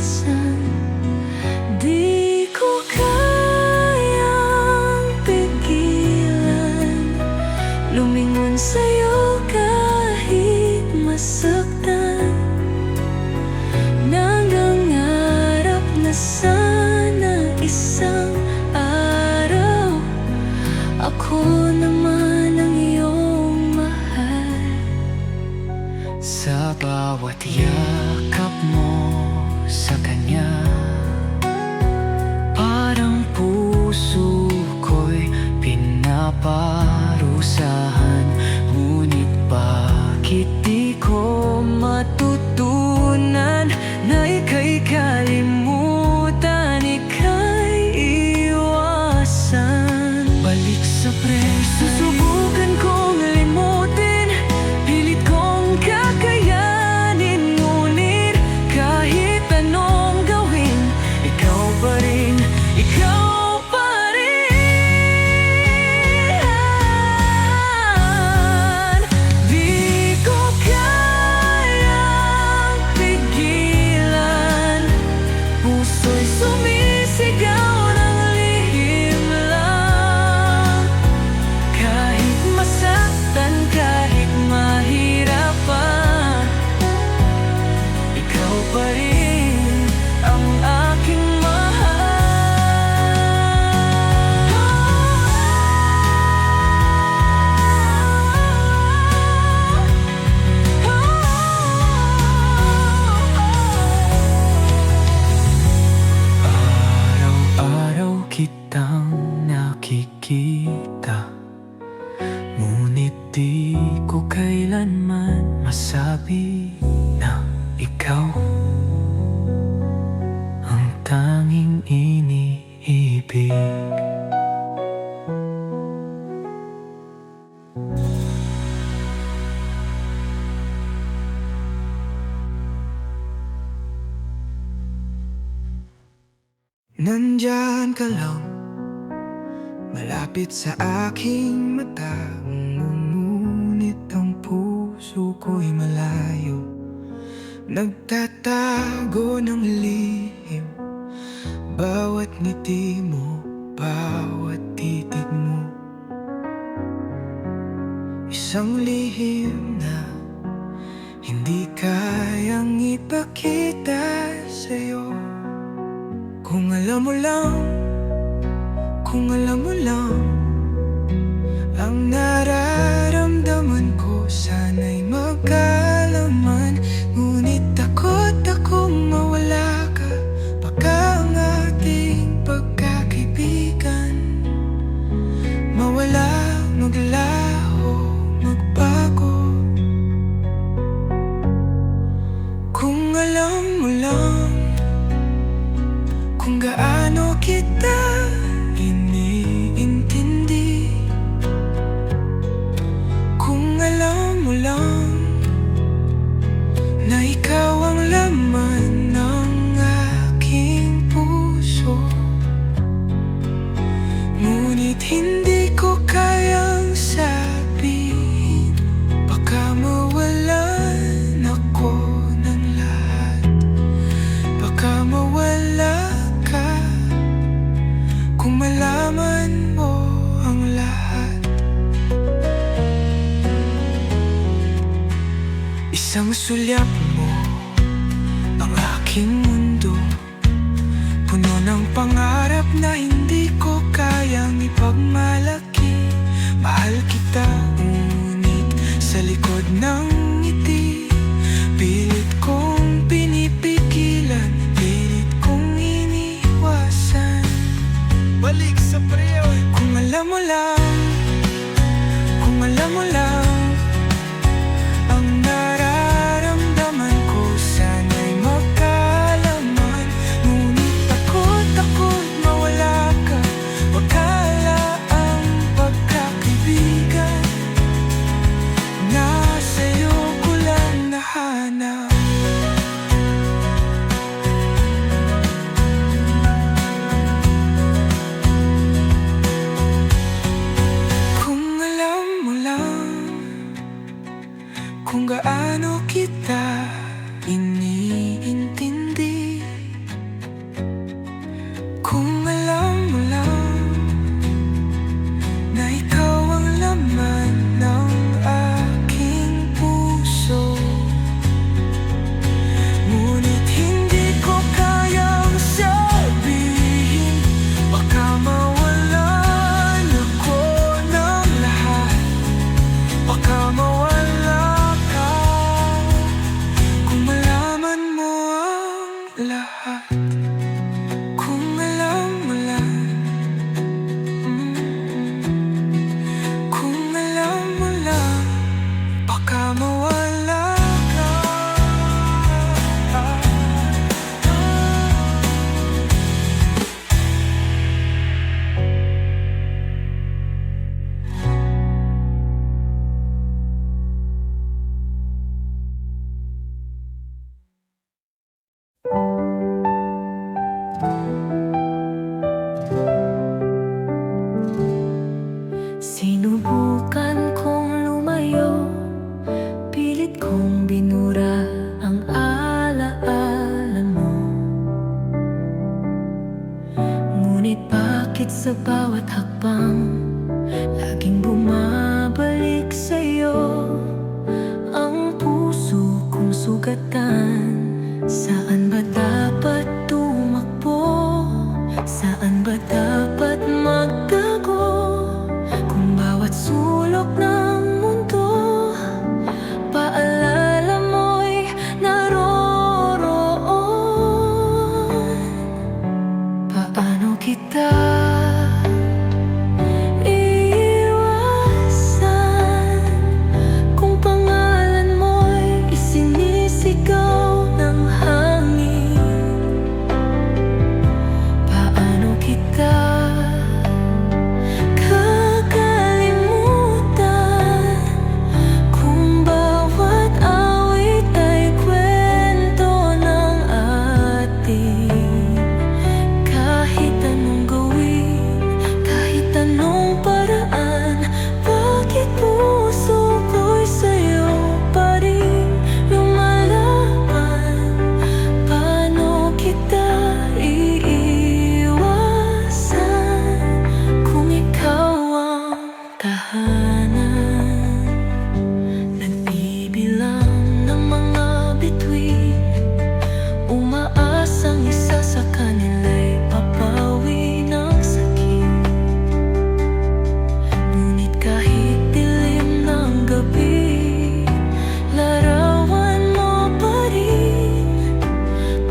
minsan di ko kayang pigilan lumingon sa'yo kahit masaktan. Nangangarap na sana isang araw ako naman ang iyong mahal. Sa bawat yakap mo sa kanya, parang puso ko'y pinaparusahan. Ngunit bakit di ko matutunan na ika'y kalimutan, ika'y iwasan? Balik sa preso, susubukan kong limutin, pilit kong kakayanin. Ngunit kahit anong gawin, ikaw pa rin, ikaw pa rin. Di ko kayang pigilan, puso'y sumisigaw ng lihim lang. Kahit masaktan, kahit mahirapan, ikaw pa rin ang aking Araw-araw kitang nakikita, ngunit di ko kailanman masabi na ikaw ang tanging iniibig. Nandyan ka lang, malapit sa aking mata, ngunit ang puso ko'y malayo, nagtatago ng lihim. Bawat ngiti mo, bawat titig mo, isang lihim na hindi kayang ipakita sa'yo. Kung alam mo lang, kung alam mo lang ang nararamdaman ko, sana'y magkalaman. Ngunit takot akong mawala ka, baka ang ating pagkakaibigan mawala, maglaho, magbago. Kung alam mo lang kung gaano kita iniintindi, kung alam mo lang na ikaw ang laman ng aking puso, ngunit hindi ko kayang sabihin, baka mawalan ako ng lahat, baka mawala kung malaman mo ang lahat. Isang sulyap mo ang aking mundo, puno ng pangarap na hindi ko kayang ipagmalaki. Mahal kita, ngunit sa likod ng ngiti, pilit kong pinipigilan, pilit kong iniwasan. Balik sa preo. Kung alam mo lang, kung alam mo lang ang nararamdaman ko, sana'y magkalaman. Ngunit takot mawala lahat. Kung alam mo lang, kung alam mo lang, baka mawala ka. Sinubukan kong lumayo, pilit kong binura ang alaala mo. Ngunit bakit sa bawat hakbang laging bumabalik sa'yo ang puso kong sugatan? Saan ba dapat tumakbo? Saan ba dapat magtago? Kung bawat sulok ng mundo paalala mo'y naroroon. Paano kita iiwasan kung pangalan mo'y isinisigaw ng hangin? Paano kita kakalimutan kung bawat awit ay kwento ng atin? Kahit anong gawin, kahit anong paraan, bakit puso ko'y sa'yo pa rin lumalaban? Paano kita iiwasan kung ikaw ang tahanan? Nagbibilang ng mga bituin, umaasang isa sa kanila'y papawi ng sakit. Ngunit kahit dilim ng gabi, larawan mo pa rin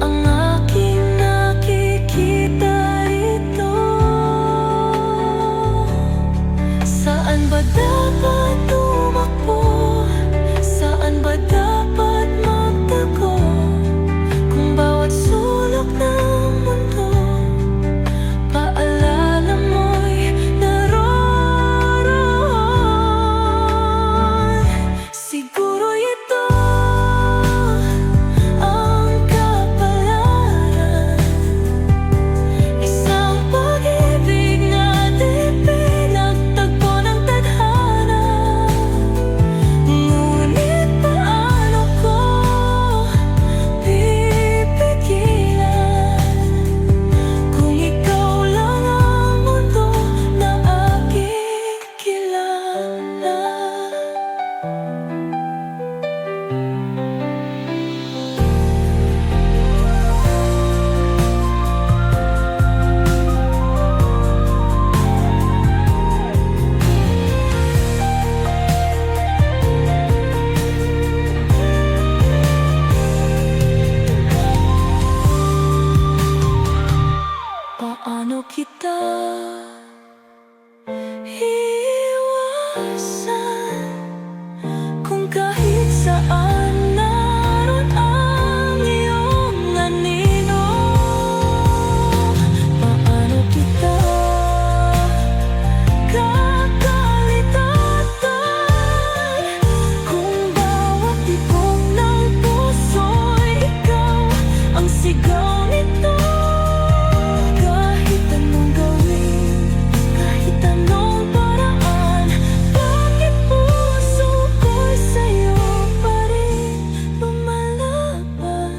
ang aking nakikita rito. Saan ba dapat tumakbo? Saan ba dapat magtago? Kung bawat sulok ng mundo paalala mo'y naroroon. Siguro ito ang kapalaran, isang pag-ibig na di pinagtagpo ng tadhana. Ngunit paano ko pipigilan kung ikaw lang ang mundo na aking kilala? Paano kita iiwasan kung kahit saan naroon ang iyong anino? Paano kita kakaligtaan kung bawat tibok ng puso'y ikaw ang sigaw nito? Kahit anong gawin, kahit anong paraan, bakit puso ko'y sa'yo pa rin lumalaban?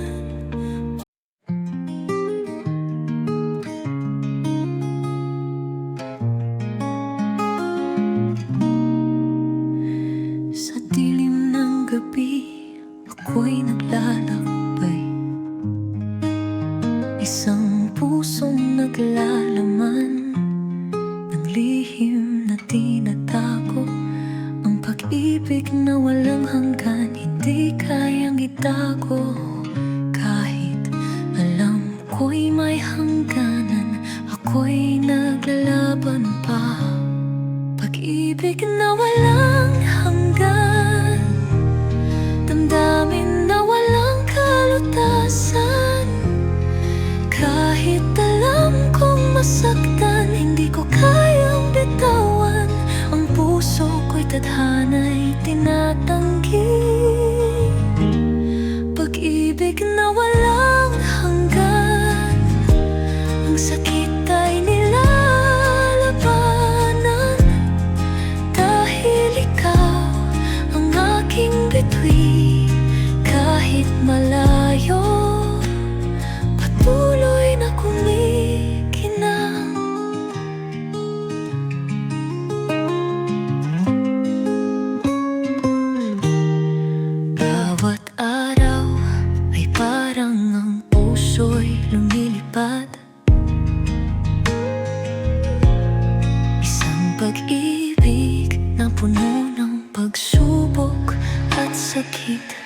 Sa dilim ng gabi, ako'y naglalakbay, isang pusong naglalaman ng lihim na tinatago. Ang pag-ibig na walang hanggan, hindi kayang itago. Kahit alam ako'y may hangganan, ako'y naglalaban pa. Pag-ibig na walang hanggan, damdamin na walang kalutasan. Kahit alam kong masaktan, hindi ko kayang bitawan. Ang puso ko'y tadhana'y tinatanggi. Pag-ibig na walang hanggan, ang sakit ay nilalabanan. Dahil ikaw ang aking bituin, kahit malayo, patuloy na kumikinang. Bawat araw ay parang ang puso'y lumilipad. Isang pag-ibig na puno ng pagsubok at sakit.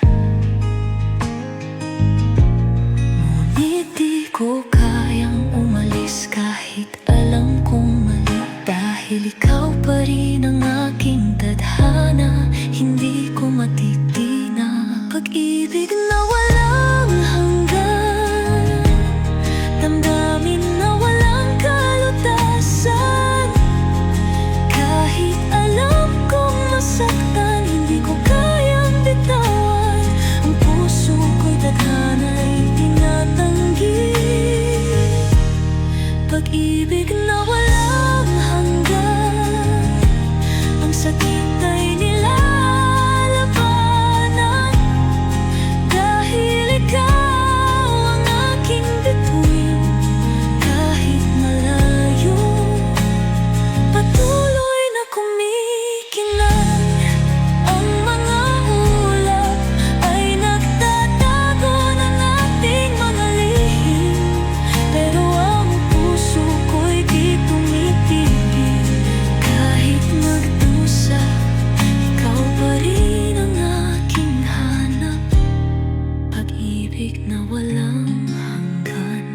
Ngunit di ko kayang umalis kahit alam kong mali. Dahil ikaw pa rin ang aking tadhana, hindi ko matitina. Pag-ibig na walang hanggan, damdamin na walang kalutasan. Kahit alam kong masaktan, hindi ko kayang bitawan. Ang puso ko'y tadhana'y tinatanggi. Pag-ibig na walang hanggan, ang sakit ay nilalabanan. Dahil ikaw ang aking bituin, kahit malayo, patuloy na kumikinang. Ang mga ulap ay nagtatago ng ating mga lihim, pero ang puso ko'y di tumitigil. Kahit magdusa, ikaw pa rin ang aking hanap. Pag-ibig na walang hanggan,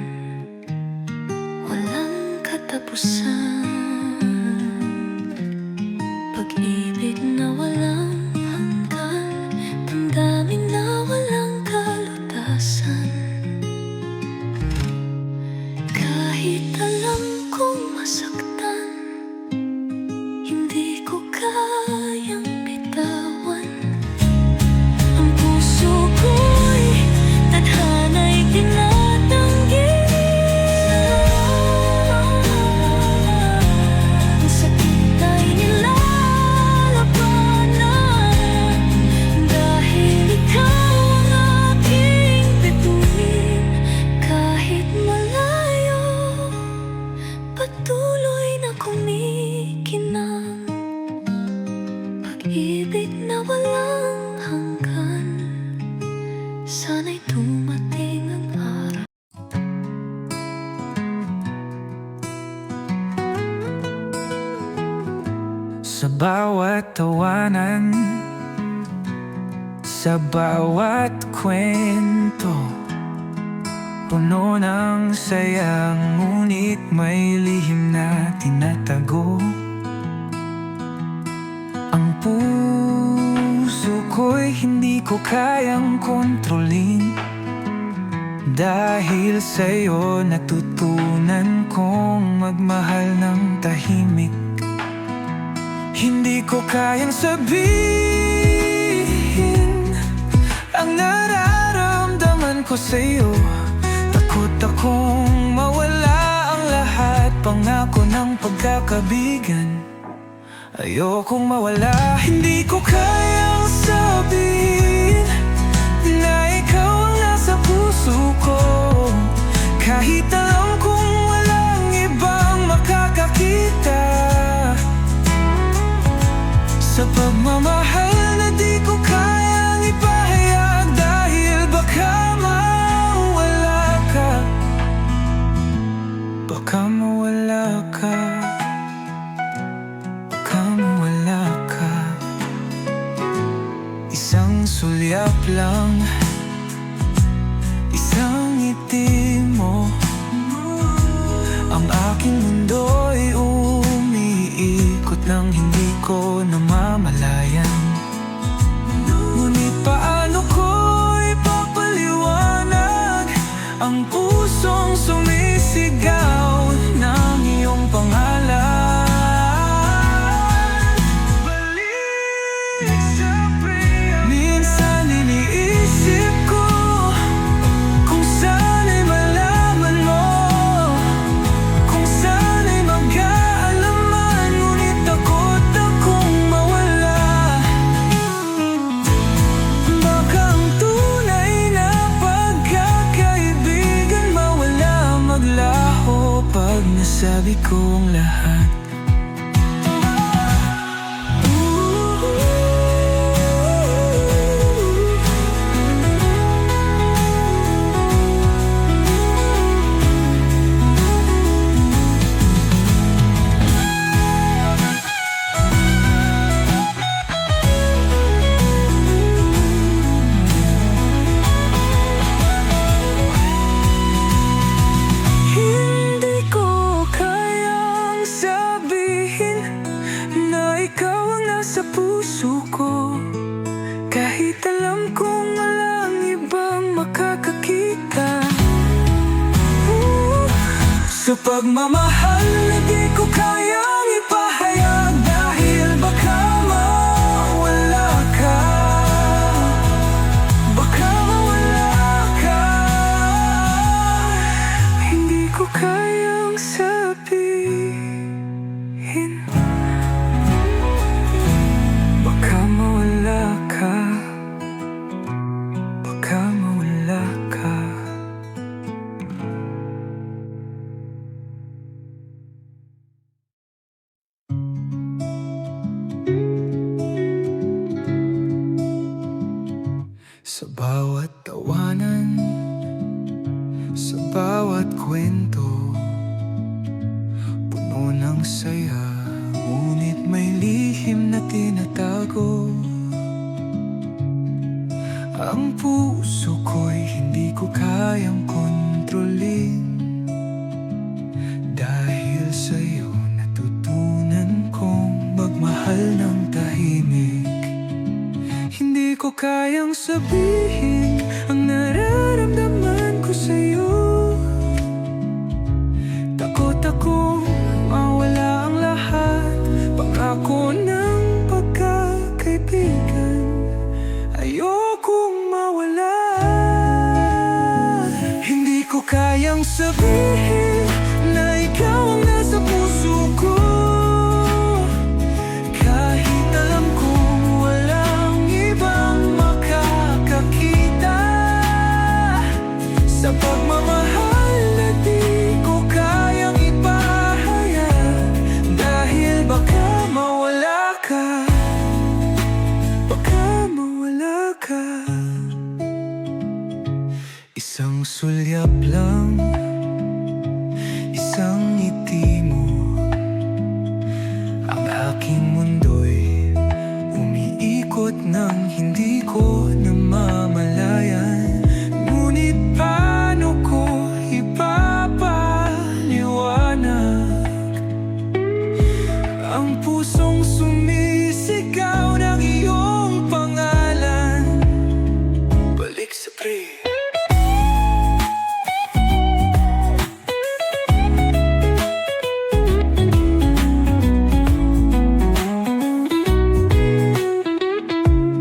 walang katapusan. Pag-ibig na walang hanggan, damdamin na walang kalutasan. Kahit alam kong masaktan, hindi ko kayang bitawan. Ang puso ko'y tadhana'y tinatanggi. Ang sakit ay nilalabanan. Dahil ikaw ang aking bituin, kahit malayo, patuloy na kumikinang. Pag-ibig na walang hanggan, sana'y dumating ang araw. Sa bawat tawanan, sa bawat kwento, puno ng saya, ngunit may lihim na tinatago. Ang puso ko'y hindi ko kayang kontrolin. Dahil sa'yo natutunan kong magmahal ng tahimik. Hindi ko kayang sabihin ang nararamdaman ko sa'yo. Takot akong mawala ang lahat, pangako ng pagkakabigan. Ayokong mawala, hindi ko kayang sabihin na ikaw ang nasa puso ko. Kahit alam kong walang ibang makakakita sa pagmamahal na di ko kayang ipahayag. Dahil baka mawala ka, baka mawala ka, baka mawala ka. Isang pusong sumisigaw ng iyong pangalan. Balik sa priya. Minsan iniisip ko kung sana'y malaman mo, kung sana'y mag-aalaman, ngunit takot akong mawala. Baka ang tunay na pagkakaibigan mawala, maglaho pag nasabi ko ang lahat. Hindi ko kayang sabihin na ikaw ang nasa puso ko, kahit alam kong walang ibang makakakita. Sa pagmamahal na di ko kayang ipahayag, dahil baka mawala ka, baka mawala ka. Hindi ko kayang sabihin, baka mawala ka, baka mawala ka. Sa bawat tawanan, sa bawat kwento, puno ng saya, ngunit may lihim na tinatago. Ang puso ko'y hindi ko kayang kontrolin, dahil sa'yo natutunan kong magmahal ng tahimik. Hindi ko kayang sabihin ang nararamdaman ko sa'yo. Takot akong mawala ang lahat, pangako ng pagkakaibigan, ayokong mawala. Hindi ko kayang sabihin na ikaw ang nasa puso ko, kahit alam kong walang ibang makakakita. Sa pagmamahal na di ko kayang ipahayag, dahil baka mawala ka, baka mawala ka. Isang sulyap lang, isang ngiti mo, ang aking mundo'y umiikot nang hindi ko namamalayan. Ngunit paano ko ipapaliwanag ang pusong sumisigaw ng iyong pangalan? Balik sa priya.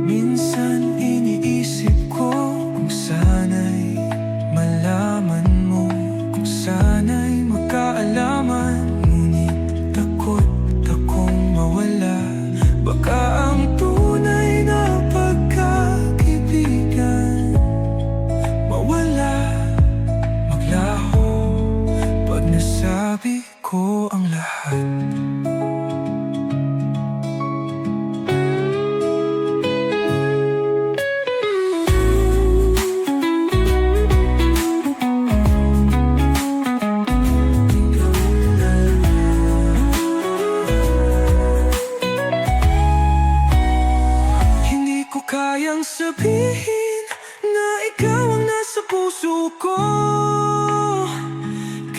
Minsan iniisip ko kung sana'y malaman mo, kung sana'y magkaalaman, ngunit takot akong mawala. Baka ang tunay na pagkakaibigan mawala, maglaho pag nasabi ko ang lahat. Hindi ko kayang sabihin na ikaw ang nasa puso ko,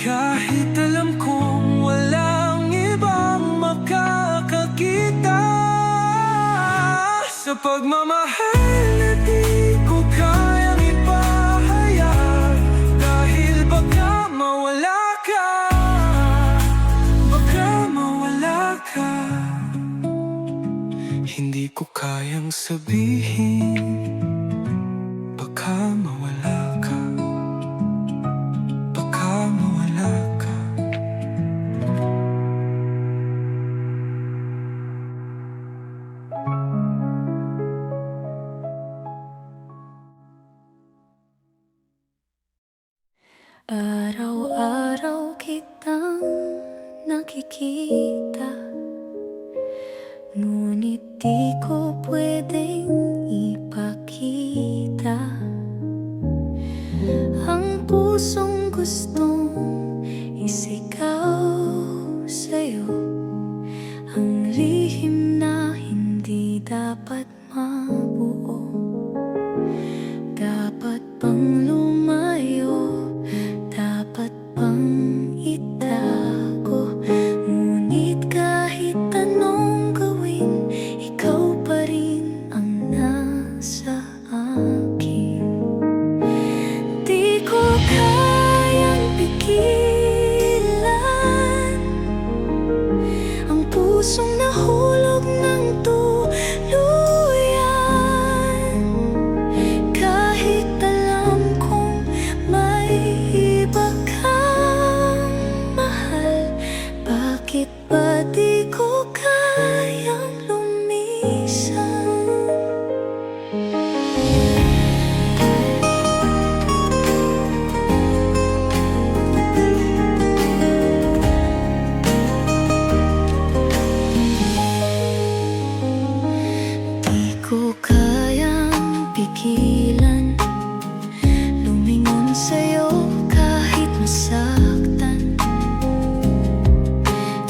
kahit alam kong walang ibang makakakita. Sa pagmamahal na di ko kayang ipahayag, dahil baka Kayang sabihin, baka mawala ka, baka mawala ka. Araw-araw kitang nakikita, ngunit di ko pwedeng ipakita ang pusong gustong isigaw sa'yo, ang lihim na hindi dapat mabuo. Dapat bang lumayo? Dapat bang itago? Ngunit kahit anong gawin, ikaw pa rin ang nasa akin. Di ko kayang pigilan ang pusong nahulog ng tuluyan. Kahit alam kong may iba kang mahal, bakit ba di ko kayang lumisan? Di ko kayang pigilan lumingon sa'yo kahit masaktan.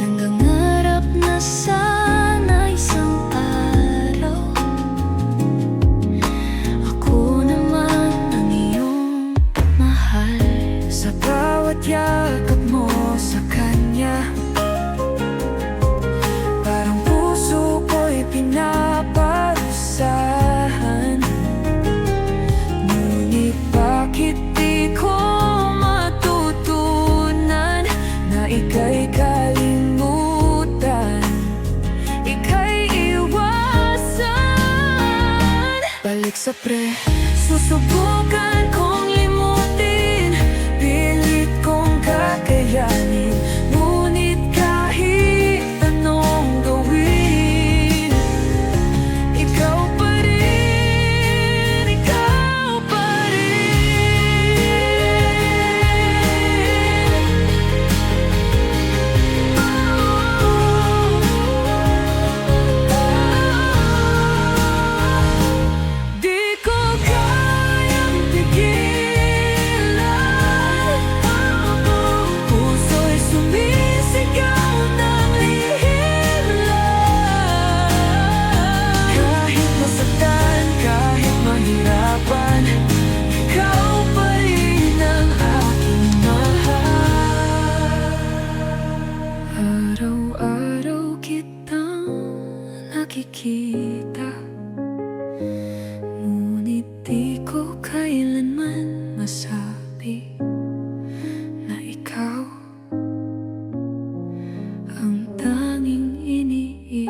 Nangangarap na sana isang araw ako naman ang iyong mahal. Sa bawat yakap mo sa kanya, parang puso ko'y pinaparusahan. Ngunit bakit di ko matutunan na ika'y kalimutan, ika'y iwasan? Balik sa susubukan kong limutin, pilit kong kakayanin. Ngunit kahit anong gawin, ikaw pa rin, ikaw pa rin. Di ko kayang pigilan, puso'y sumisigaw ng lihim lang. Kahit masaktan, kahit mahirapan, ikaw pa rin ang aking mahal. Araw-araw kitang nakikita, ngunit di ko kailanman masabi na ikaw ang tanging iniibig.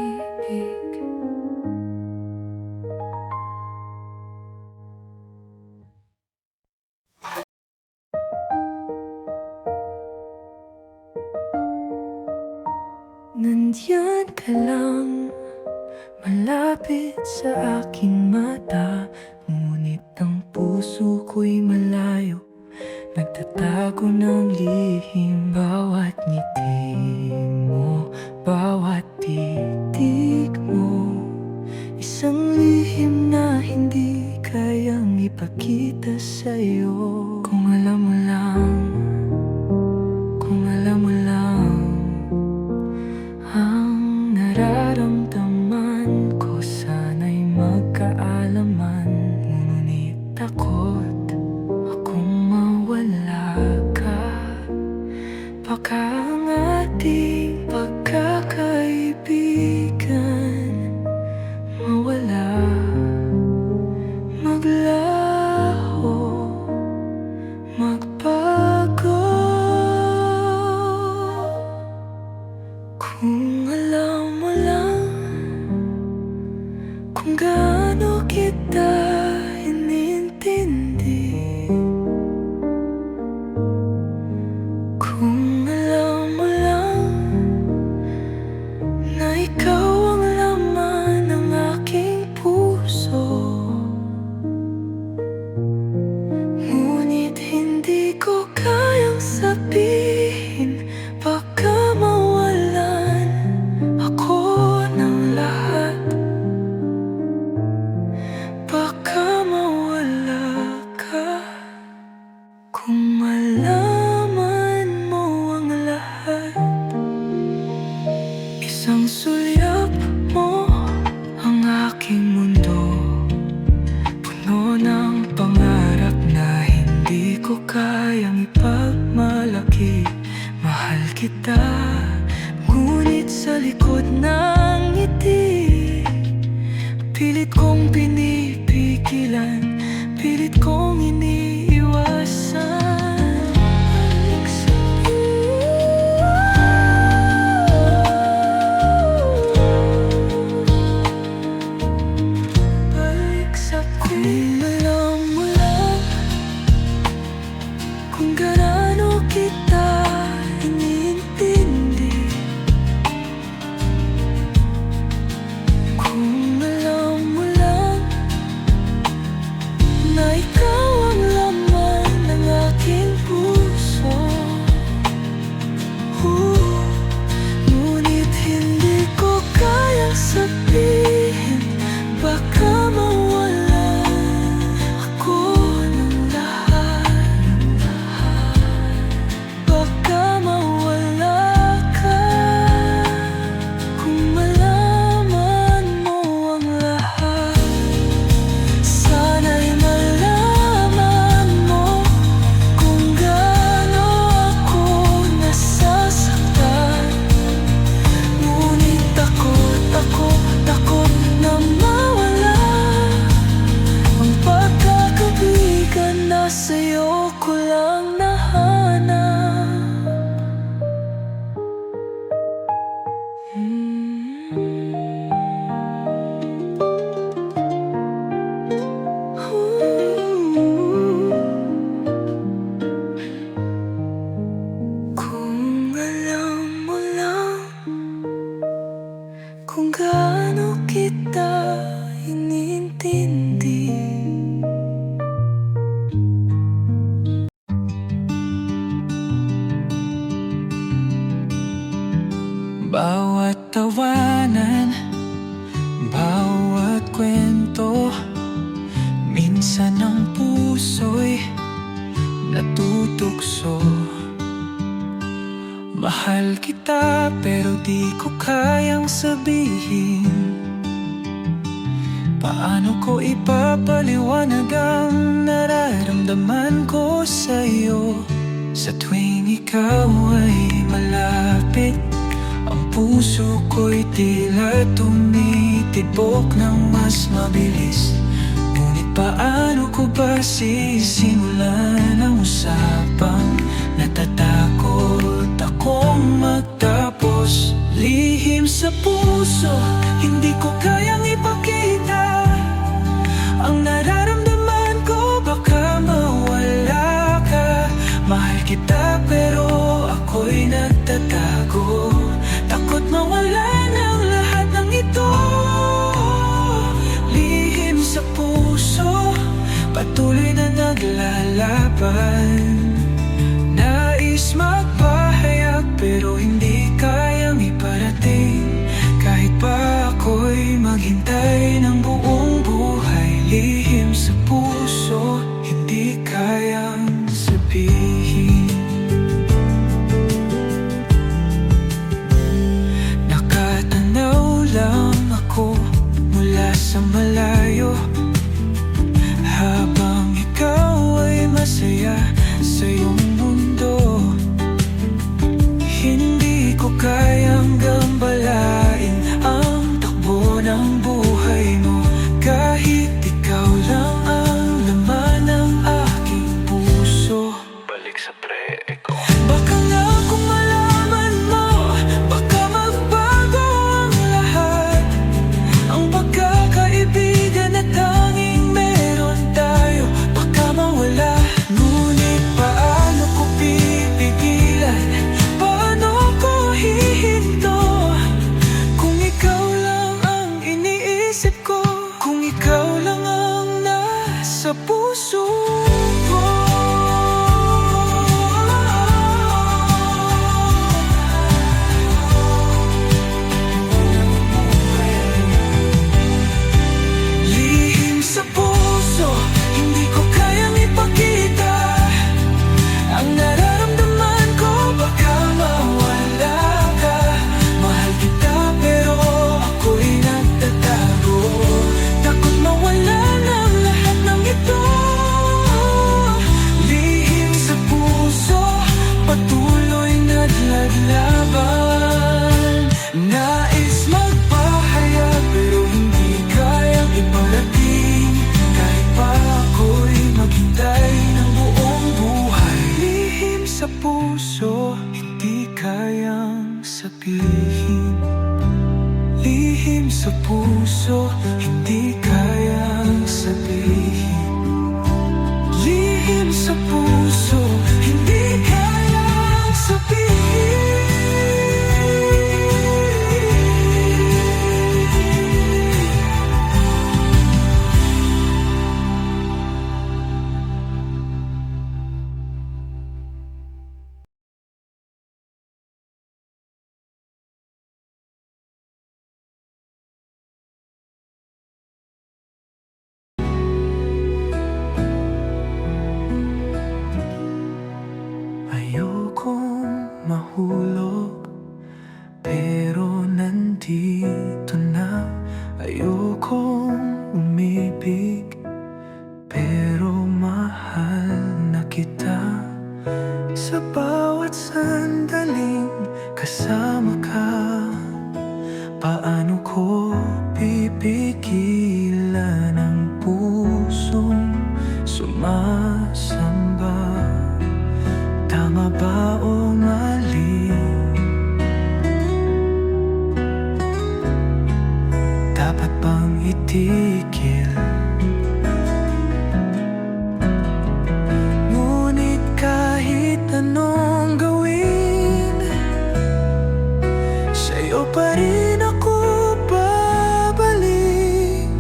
Nandiyan ka lang, malapit sa aking mata, ngunit ang puso ko'y malayo, nagtatago ng lihim. Bawat ngiti mo, bawat titig mo, isang lihim na hindi kayang ipakita sa'yo. Kung alam mo lang, kung alam mo lang ang nararamdaman ko, sana'y magkaalaman. Ngunit takot akong mawala ka, baka ang ating pagkakaibigan mawala, maglaho. kita, ngunit sa likod ng ngiti pilit kong pinipigilan, pilit kong iniiwasan. Balik sa kung alam mo lang kung gaano kita iniintindi, kung alam mo lang na ikaw ang laman ng aking puso. Ngunit hindi ko kayang sabihin, baka mawala ako ng lahat. Baka mawala ka kung malaman mo ang lahat. Sana'y malaman mo kung gaano ako nasasaktan. Ngunit takot na mawala ang pagkakaibigan na sa'yo ko lang nahanap. Kung alam mo lang kung gaano kita inintindi. Bawat tawanan, bawat kwento, minsan ang puso'y natutukso. Mahal kita pero di ko kayang sabihin. Paano ko ipapaliwanag ang nararamdaman ko sa'yo? Sa tuwing ikaw ay malapit, ang puso ko'y tila tumitibok ng mas mabilis. Ngunit paano ko ba sisimulan ang usapang natatakot akong magtapos? Lihim sa puso, hindi ko kayang ipakita ang nararamdaman ko, baka mawala ka. Mahal kita pero ako'y nagtatago, takot mawala ng lahat ng ito. Lihim sa puso, patuloy na naglalaban. Nais magpahayag pero hindi kayang iparating. Kahit pa ako'y maghintay ng buong buhay, lihim sa puso, hindi kayang sabihin. Nakatanaw lang ako mula sa malayo, habang ikaw ay masaya naglaban. Nais magpahayag pero hindi kayang iparating. Kahit pa ako'y maghintay ng buong buhay. Lihim sa puso, hindi kayang sabihin. Lihim sa puso, hindi kayang sabihin. Lihim sa puso, hindi kayang sabihin. Ayokong mahulog, pero nandito na. Ayokong umibig, pero mahal na kita. Sa bawat sandaling kasama ka, paano ko pipigilan ang pusong sumasamba? Tama ba o mali? Dapat bang itigil? Ngunit kahit anong gawin, sa'yo pa rin ako babalik.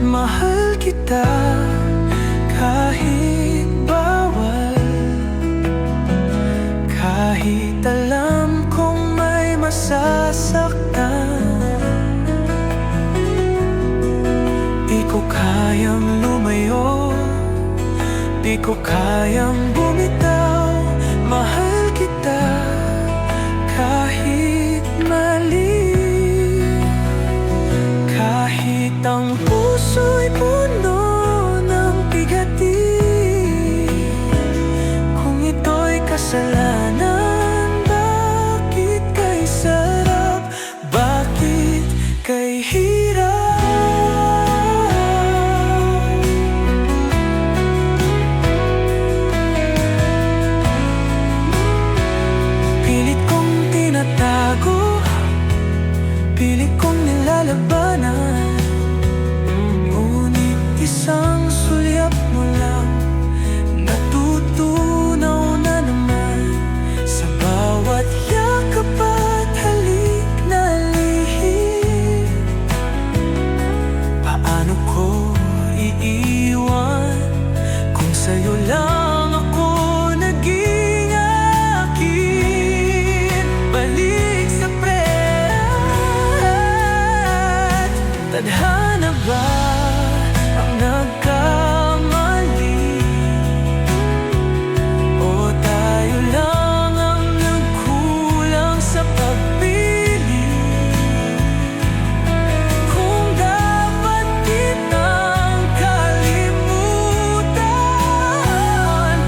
Mahal kita kahit bawal, kahit alam kong may masasaktan. Di ko kayang lumayo, di ko kayang bumitaw. Mahal kita kahit mali, kahit ang puso'y puno ng bigati. Kung ito'y kasalanan, bakit kay sarap? Bakit kay hirap? Pilit kong tinatago, pilit kong nilalabanan. Ngunit isang sulyap mo lang, natutunaw na naman. Sa bawat yakap at halik na lihim, paano ko iiwan kung sa'yo lang ako naging akin? Balik sa pret, tadhana ba ang nagkamali? O tayo lang ang nagkulang sa pagpili? Kung dapat kitang kalimutan,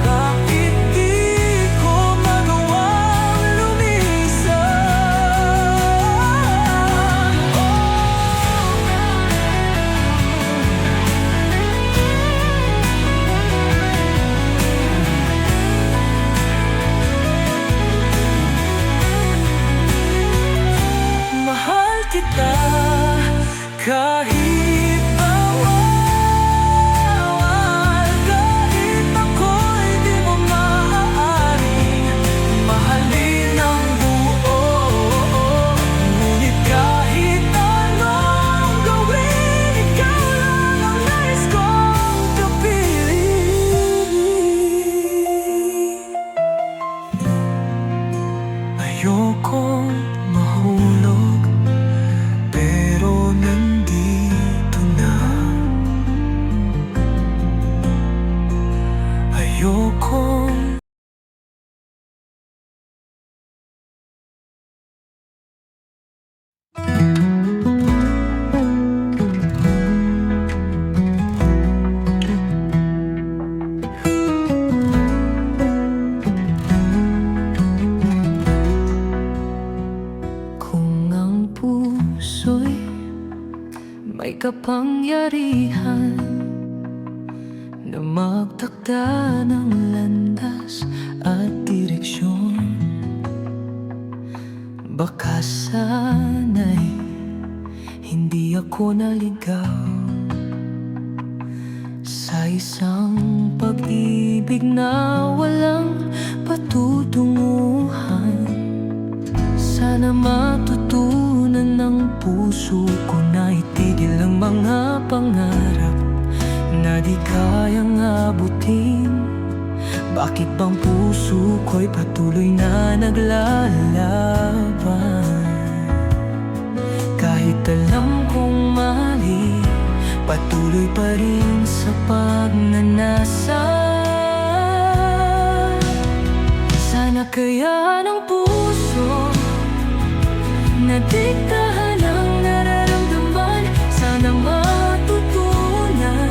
bakit di ko magawang lumisan? Mahal kita kahit bawal, kahit ako'y di mo maaaring mahalin ng buo. Ngunit kahit anong gawin, ikaw lang ang nais kong kapiling. Ayokong mahulog, pero nandito na. Ayokong kapangyarihan na magtakda ng landas at direksyon. Baka sana'y hindi ako naligaw sa isang pag-ibig na walang patutunguhan. Sana matutunan ng puso ko na itigil ang mga pangarap na di kayang abutin. Bakit bang puso ko'y patuloy na naglalaban? Kahit alam kong mali, patuloy pa rin sa pagnanasa. Sana kaya ng puso nadiktahan ang nararamdaman. Sana matutunan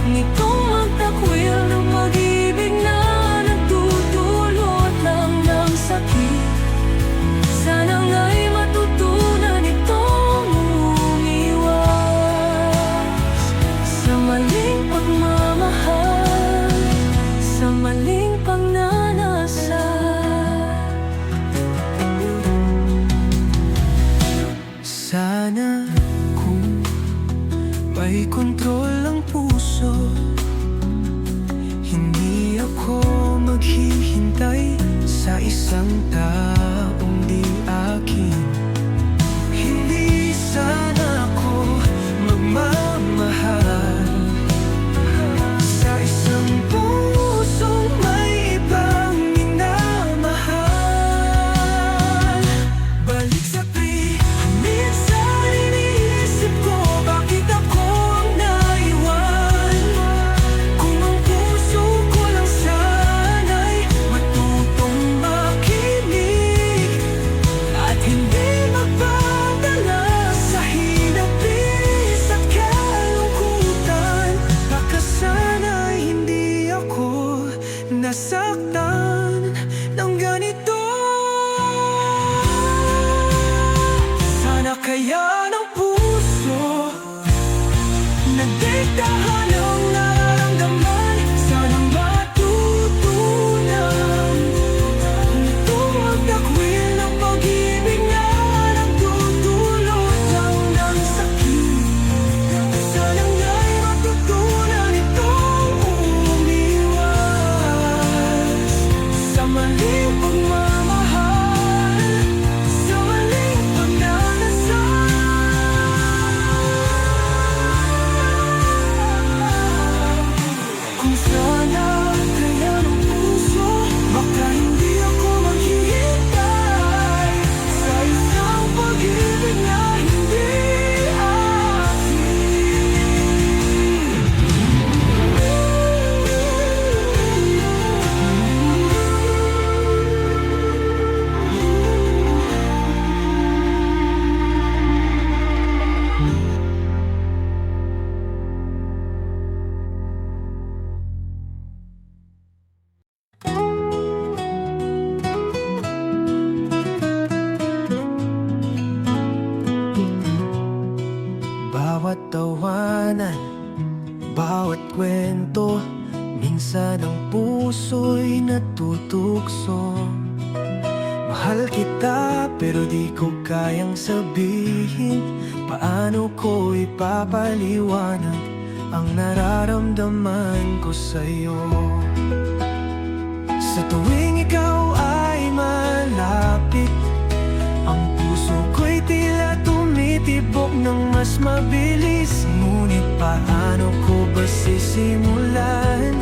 nitong magtakwil ng pag-ibig na nagdudulot lang ng sakit. Sana nga'y matutunan itong umiwas sa maling pagmamahal, sa maling pagnanasa. Sana kung may kontrol ang puso, hindi ako maghihintay sa isang taong di akin. Hindi sana ako magmamahal sa isang pusong may ibang minamahal. Balik sa minsan iniisip ko, bakit ako ang naiwan? Kung ang puso ko lang sana'y matutong makinig at hindi magpadala sa hinapis at kalungkutan. Baka sana'y hindi ako nasaktan ng ganito. Sana kaya ng puso nagdiktahan ang nararamdaman. Sana matutunan nitong magtakwil ng pag-ibig na nagdudulot lang ng sakit. Sana nga'y matutunan itong umiwas sa maling pagmamahal, sa maling pagnanasa. Kung sana kaya ng puso, baka hindi ako maghihintay sa isang pag-ibig na hindi bawat tawanan, bawat kwento, minsan ang puso'y natutukso. Mahal kita pero di ko kayang sabihin, paano ko ipapaliwanag ang nararamdaman ko sa'yo. Sa tuwing ikaw ay malapit, ang puso ko'y tila tumitibok ng mas mabilis. Ngunit paano ko ba sisimulan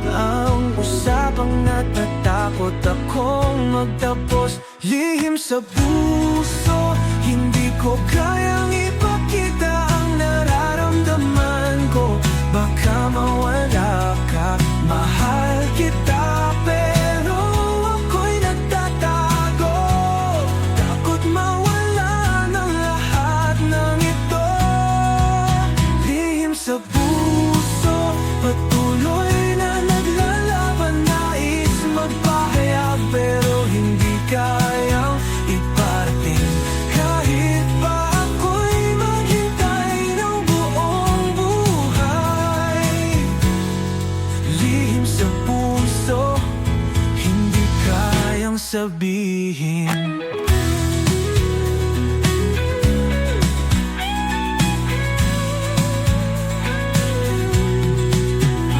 ang usapang natatakot akong magtapos? Lihim sa puso, hindi ko kayang ipakita ang nararamdaman ko. Baka mawala ka, mahal kita, pero ako'y nagtatago. Takot mawala ng lahat ng ito. Lihim sa puso, patuloy na naglalaban, nais magpahayag pero hindi kayang iparating. Kahit pa ako'y sabihin.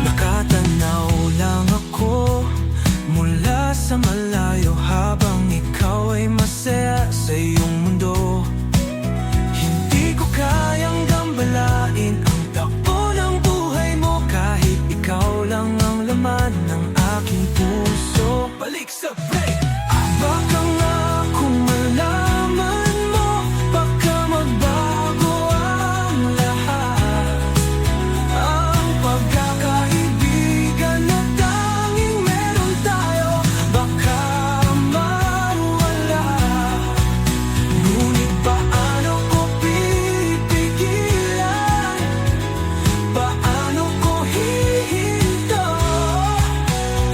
Nakatanaw lang ako mula sa malayo habang ikaw ay masaya sa iyong mundo. Hindi ko kayang gambalain ang takbo ng buhay mo kahit ikaw lang ang laman ng aking puso. Balik sa break! Baka nga kung malaman mo, baka magbago ang lahat. Ang pagkakaibigan na tanging meron tayo, baka mawala. Ngunit paano ko pipigilan? Paano ko hihinto?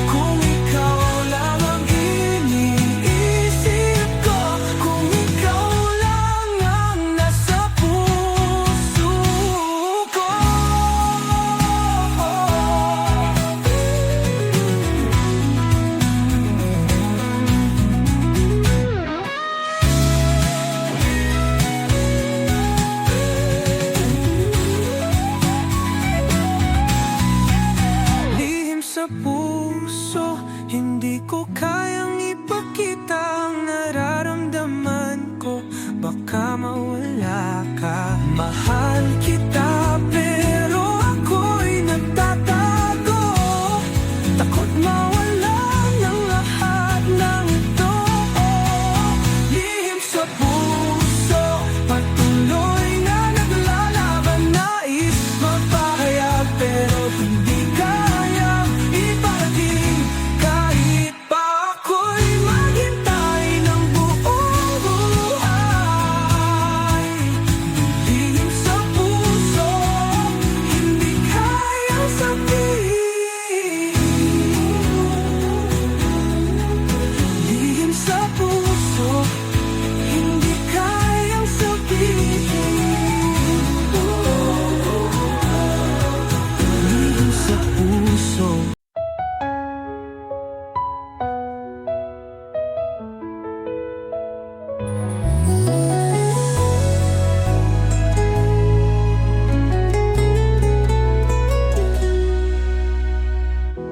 Kung ikaw lang ang iniisip ko, kung ikaw lang ang nasa puso ko. Lihim sa puso, hindi ko kayang ipakita ang nararamdaman ko. Baka mawala ka. Mahal kita pero ako'y nagtatago. Takot mawala ng lahat ng ito. Lihim sa puso, patuloy na naglalaban. Nais magpahayag pero hindi kayang iparating. Kahit pa ako'y maghintay ng buong buhay. Lihim sa puso, hindi kayang sabihin. Lihim sa puso, hindi kayang sabihin. Lihim sa puso.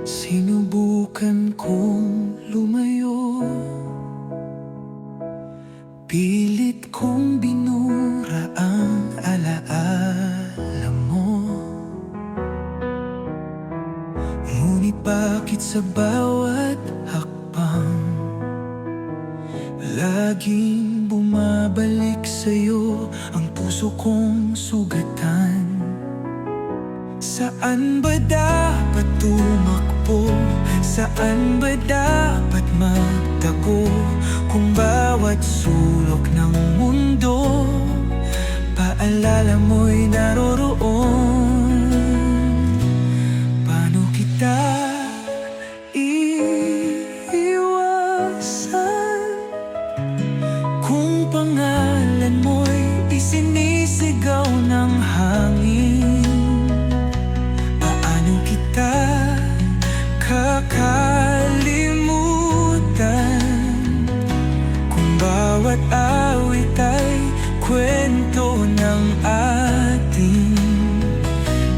Sinubukan kong lumayo, pilit kong binura ang alaala mo. Ngunit bakit sa bawat hakbang laging bumabalik sa'yo ang puso kong sugatan? Saan ba dapat tumakbo? Saan ba dapat magtago? Kung bawat sulok ng mundo paalala mo'y naroroon. Paano kita iiwasan kung pangalan mo'y isinisigaw ng hangin? Paano kita kakalimutan kung bawat awit ay kwento ng atin?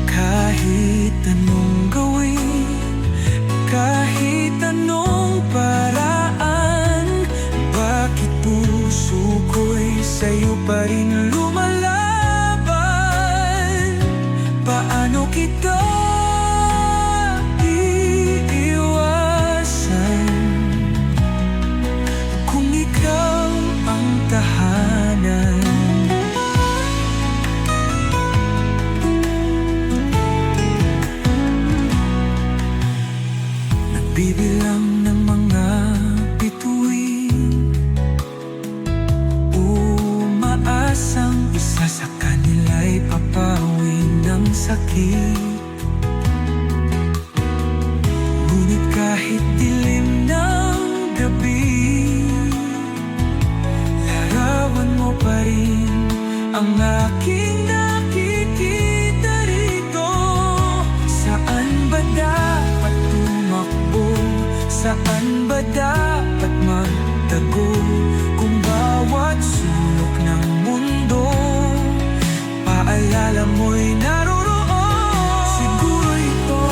Kahit anong gawin, kahit anong paraan, bakit puso ko'y sa'yo pa rin lumalaban? Paano kita iiwasan kung ikaw ang tahanan? Nagbibilang ng mga bituin, umaasang isa sa kanila'y papawi ng sakit. Ngunit kahit dilim ng gabi, larawan mo pa rin ang aking nakikita rito. Saan ba dapat tumakbo? Saan ba dapat dapat magtago. Kung bawat sulok ng mundo paalala mo'y naroroon. Siguro ito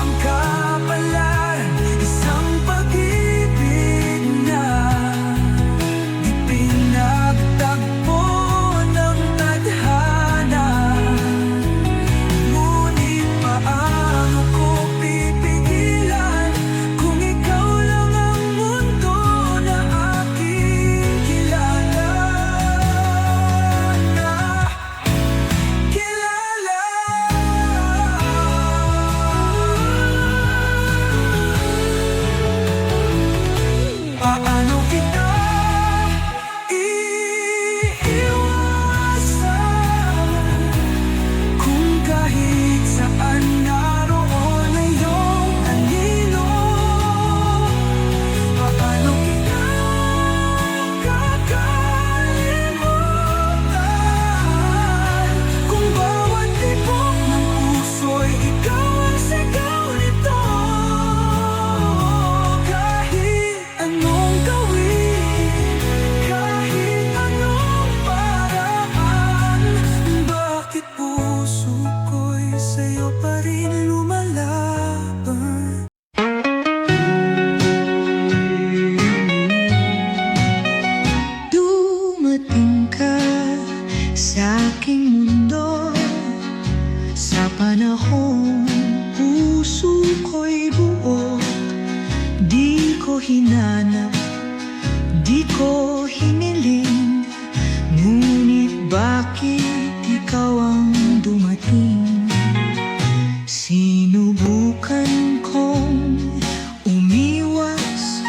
ang kapalaran, isang pag-ibig na di pinagtagpo ng tadhana. Ngunit paano ko pipigilan kung ikaw lang ang mundo na aking kilala? Paano kita iiwasan kung kahit saan naroon na iyong anino? Paano kita kakalimutan kung bawat tibok ng puso'y ikaw ang sigaw nito? Kahit anong gawin, kahit anong paraan, bakit puso ko'y sa'yo pa rin lumalaban? Dumating ka sa aking mundo sa panahong puso ko'y buo. Di ko hinanap, di ko hiniling, ngunit bakit ikaw ang dumating? Sinubukan kong umiwas,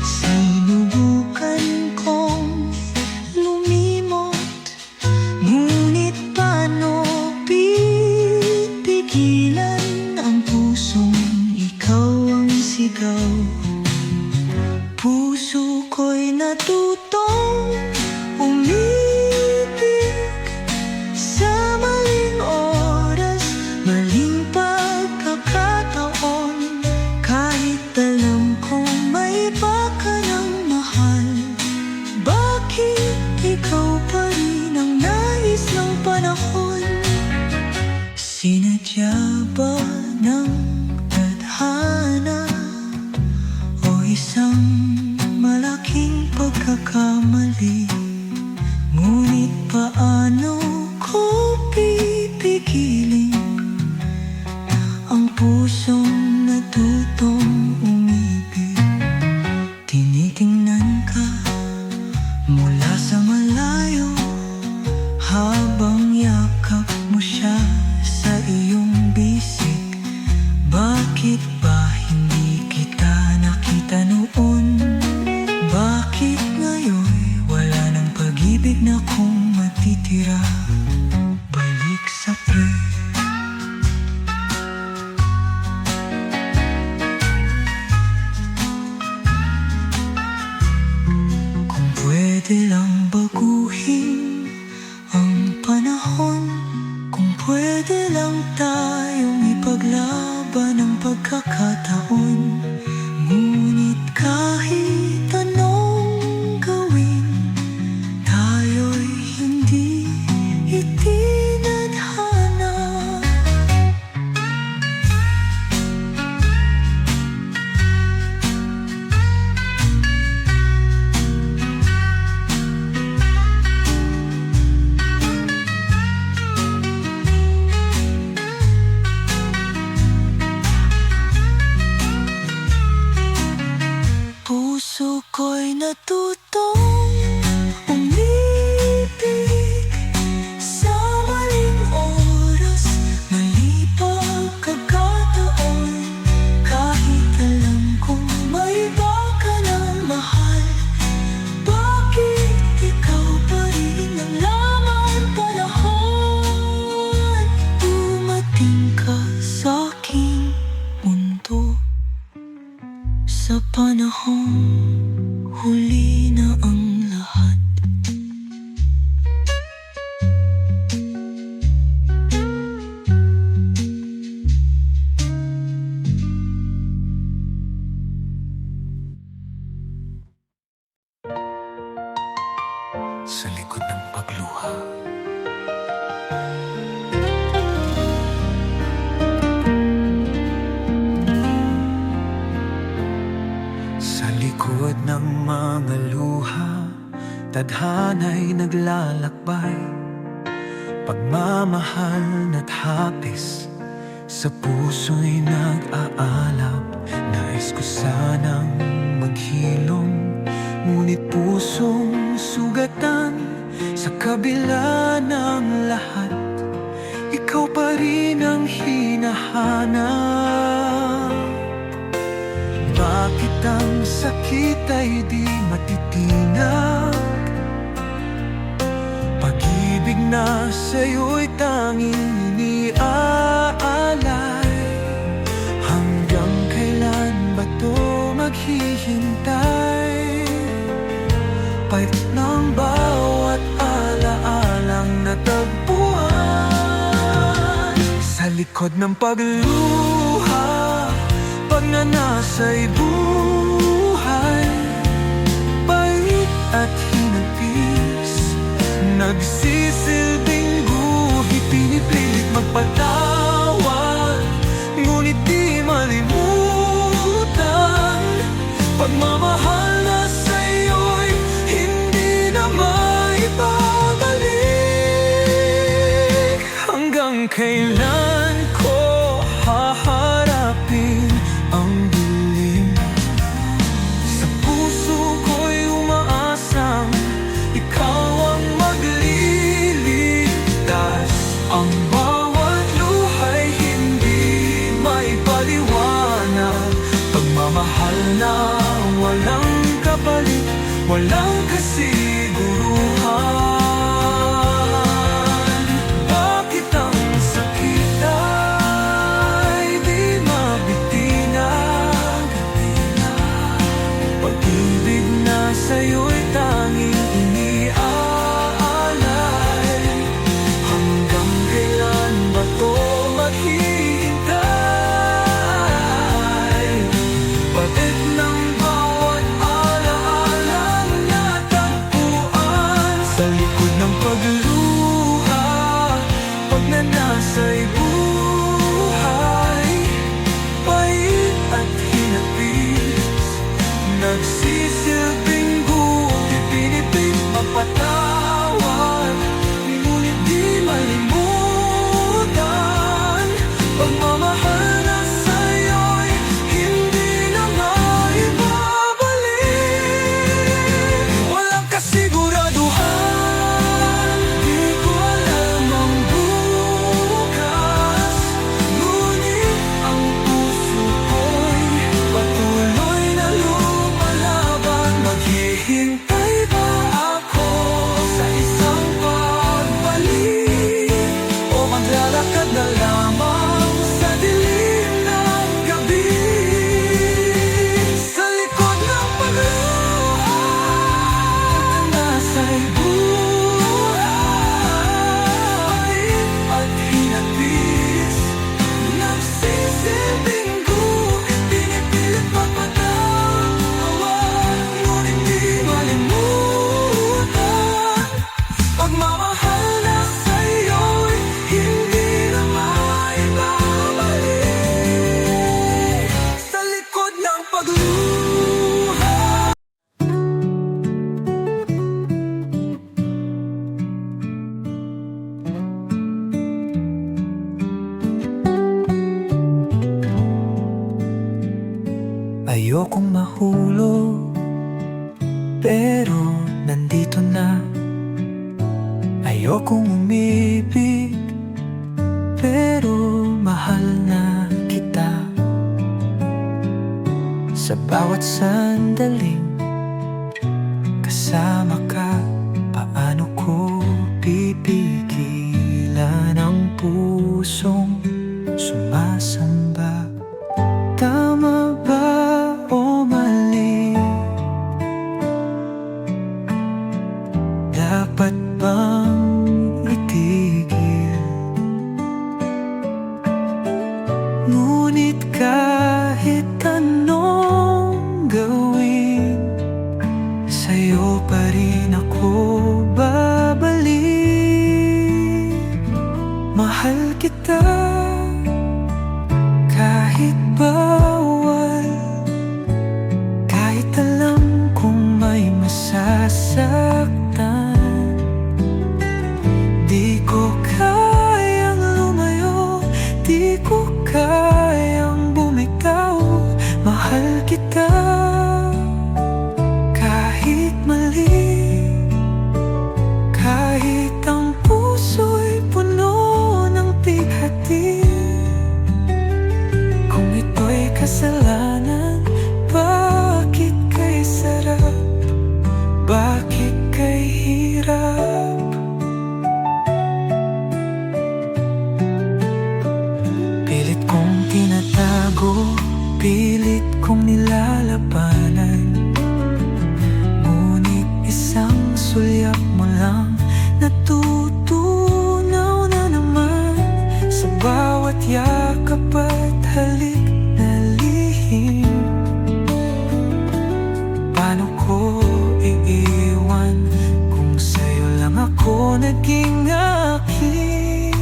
sinubukan kong lumimot, ngunit paano pipigilan ang pusong ikaw ang sigaw? Puso ko'y natutong umibig sa maling oras, maling pagkakataon. Kahit alam kong may iba ka ng mahal, bakit ikaw pa rin ang nais ng panahon? Sinadya ba ng tadhana o isang malaking pagkakamali? Ngunit paano ko pipigilin ang pusong natutong umibig? Tinitingnan ka mula sa malayo habang yakap mo siya sa iyong bisig. Bakit ba hindi kita nakita noon? Bakit ngayon wala ng pag-ibig na kung matitira? Balik sa pre. Kung pwede lang baguhin ang panahon, kung pwede lang tayong ipaglaban ang pagkakataon, ngunit kahit anong gawin, tayo'y hindi itinadhana. Puso ko'y natutong umibig sa maling oras, mali pagkakataon. Kahit alam kong may iba ka ng mahal, bakit ikaw pa rin ang laman panahon? Dumating ka sa aking mundo sa panahong huli na ang lahat. Sa likod ng mga luha, tadhana'y naglalakbay. Pagmamahal na't hapis sa puso'y nag-aalab. Nais ko sanang maghilom, ngunit pusong sugatan. Sa kabila ng lahat, ikaw pa rin ang hinahanap. Bakit ang sakit ay di matitinag? Pag-ibig na sa'yo'y tanging iniaalay. Hanggang kailan ba to maghihintay? Pahit ng bawat alaalang natagpuan sa likod ng pagluha, pagnanasa'y buhay. Pahit at hinagpis, nagsisilbing guhit. Pinipilit magpatawad, ngunit di malimutan. Pagmamahal na sa'yo'y hindi na maibabalik. Hanggang kailan ko haharapin ang dilim? Sa puso ko'y umaasang ikaw ang magliligtas. Ang bawat luha'y hindi maipaliwanag. Pagmamahal na walang kapalit, walang kasiguruhan. Bakit ang sakit ay di mabitinag? Pag-ibig na sa'yo'y tanging iniaalay. Hanggang kailan ba to maghihintay? Pagit ng bawat alaalang natagpuan sa likod ng pagluha, pagnanasa'y buhay. Pahit at hinapis, nagsisilbing guhit. Pinipilit magpatawad, ngunit di malimutan. Pagmamahal na sa'yo'y hindi na maibabalik. Walang kasiguraduhan, di ko alam ang bukas. Ngunit ang puso ko'y patuloy na lumalaban. Maghihintay ba ako sa isang pagbalik? O maglalakad na lamang sa dilim ng gabi? Sa likod ng pagluha, nasa'y buhay. At hinapis, nagsisilbing guhit. Pinipilit magpatawad, ngunit di malimutan. Pagmamahal na sa'yo'y hindi na maibabalik. Sa likod ng pagluha. Ayokong mahulog, pero nandito na. Ayokong umibig, pero mahal na kita. Sa bawat sandaling kasama ka, paano ko pipigilan ang pusong sumasamba? Tama ba o mali? Dapat bang itigil? Ngunit kahit anong gawin, sa'yo pa rin ako babalik. Mahal kita, labanan. Ngunit isang sulyap mo lang natutunaw na naman. Sa bawat yakap at halik na lihim, paano ko iiwan kung sa'yo lang ako naging akin?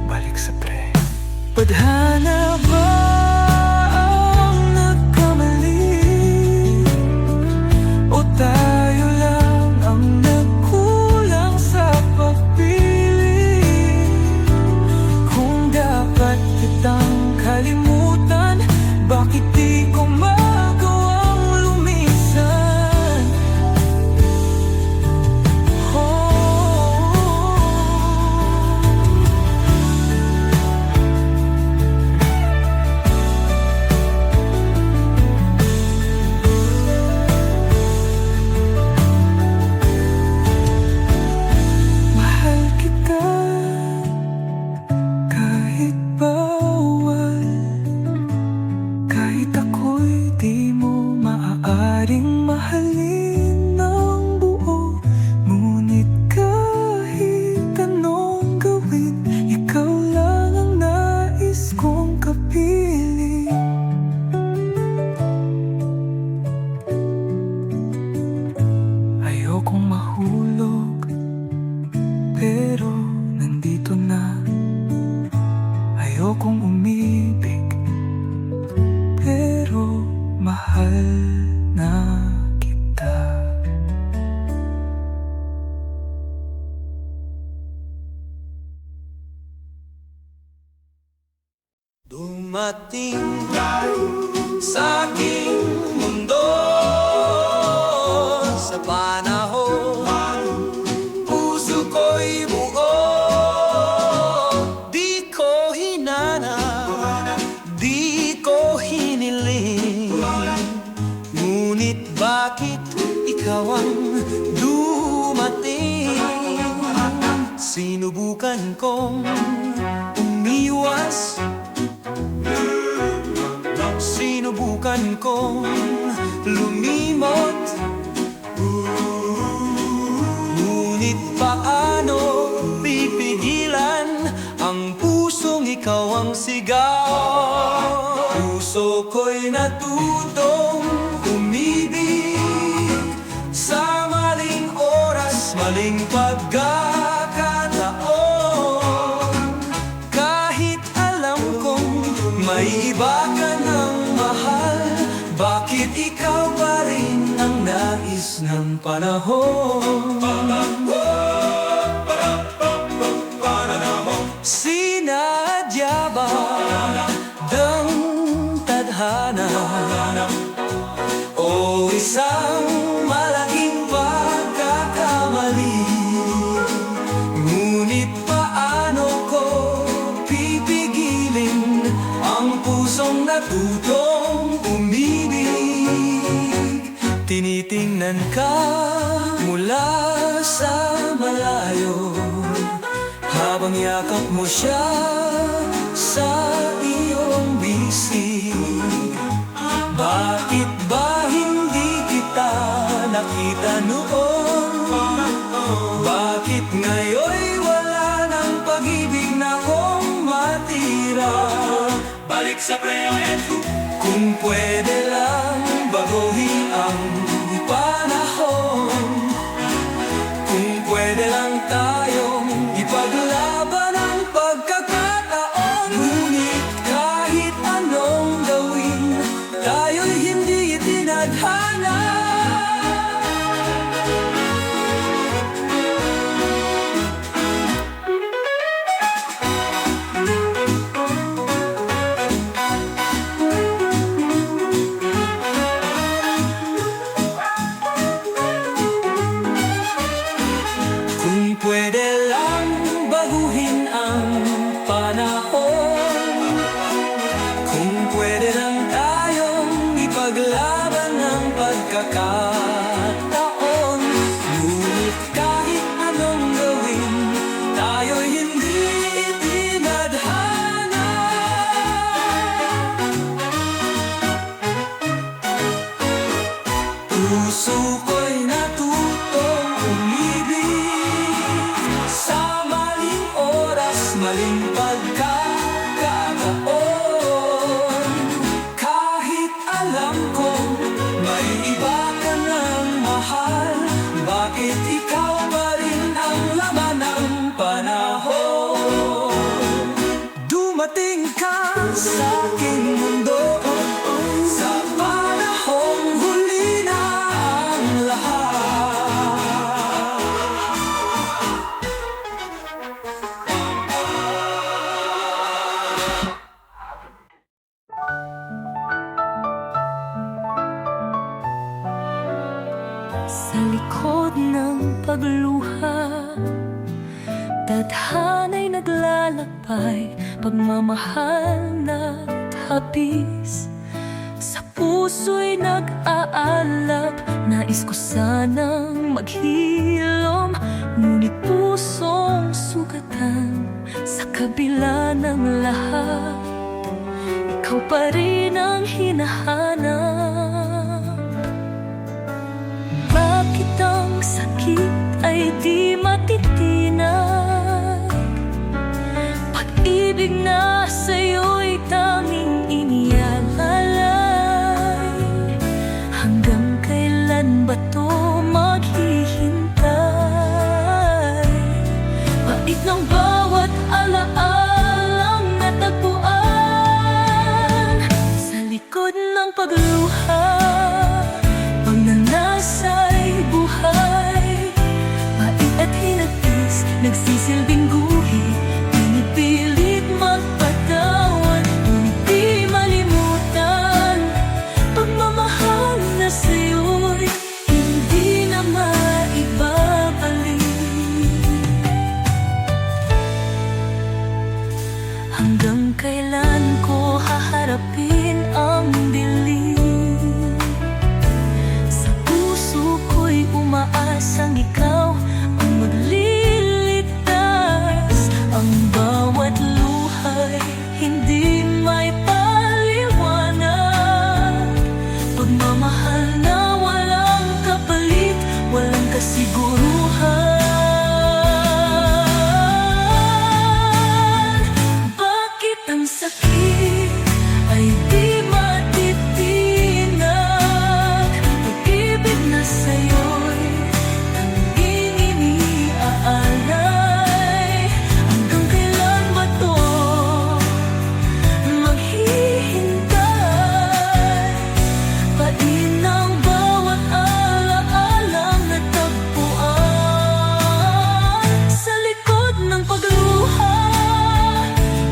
Balik sa pre. Tadhana ba ang nagkamali? O tayo lang ang nagkulang sa pagpili? Kung dapat kitang kalimutan, bakit di ko magawang lumisan? Mahal kita kahit bawal, kahit ako'y di mo maaaring mahalin ng buo. Ngunit kahit anong gawin, ikaw lang ang nais kong kapiling. Ayokong mahulog, pero nandito na. Ayokong umibig, pero mahal na kita. Dumating sa aking mundo sa panahon, puso ko'y buo. Di ko hinanap, di ko hiniling, ngunit bakit ikaw ang dumating? Sinubukan kong umiwas, sinubukan kong lumimot, ngunit paano pipigilan ang pusong ikaw ang sigaw? Puso ko'y natutong umibig sa maling oras, maling pagkakataon. Kahit alam kong may iba ka ng mahal, bakit ikaw pa rin ang nais ng panahon? Sinadya ba ng tadhana o isang malaking pagkakamali? Ngunit paano ko pipigilin ang pusong natutong umibig? Tinitingnan ka mula sa malayo, habang yakap mo siya sa iyong bisig. Bakit ba hindi kita nakita noon? Bakit ngayon'y wala ng pag-ibig na kong matira? Balik sa preyo. Kung pwede lang baguhin ang panahon, kung pwede lang tayong ipaglaban ang pagkakataon. Ngunit kahit anong gawin, tayo'y hindi tinadhana. Kung pwede lang baguhin ang panahon, kung pwede lang tayong ipaglaban ang pagkakataon. Ngunit kahit anong gawin, tayo'y hindi tinadhana. puso ko'y natutong umibig sa maling oras, maling pagkakataon. Kahit alam kong may iba ka ng mahal, bakit ikaw pa rin ang laman ng panahon? Dumating ka sa aking mundo sa panahong huli na ang lahat. Sa likod ng pagluha, tadhana'y naglalakbay, pagmamahal na hapis. Sa puso'y nag-aalap, nais ko sanang maghilom, ngunit pusong sugatan. Sa kabila ng lahat, ikaw pa rin ang hinahanap. Bakit ang sakit ay di matitinag? Pag-ibig na sa'yo'y tanging inialalay. Hanggang kailan ba to maghihintay? Pait ng bawat alaalang natagpuan sa likod ng pagluha. Pagnanasa'y buhay, pait at hinagpis, nagsisilbing guhit. Pinipilit magpatawad, ngunit di malimutan. Pagmamahal na sa'yo'y hindi na maibabalik. Hanggang kailan ko haharapin ang dilim? Sa puso ko'y umaasang ikaw ang magliligtas. Ang bawat luha'y hindi may paliwanag. Pagmamahal na walang kapalit, walang kasiguruhan. Bakit ang sakit ay di matitinag? Pag-ibig na sa'yo'y tanging iniaalay. Hanggang kailan ba to maghihintay? Pain ang bawat alaalang natagpuan sa likod ng pagluha.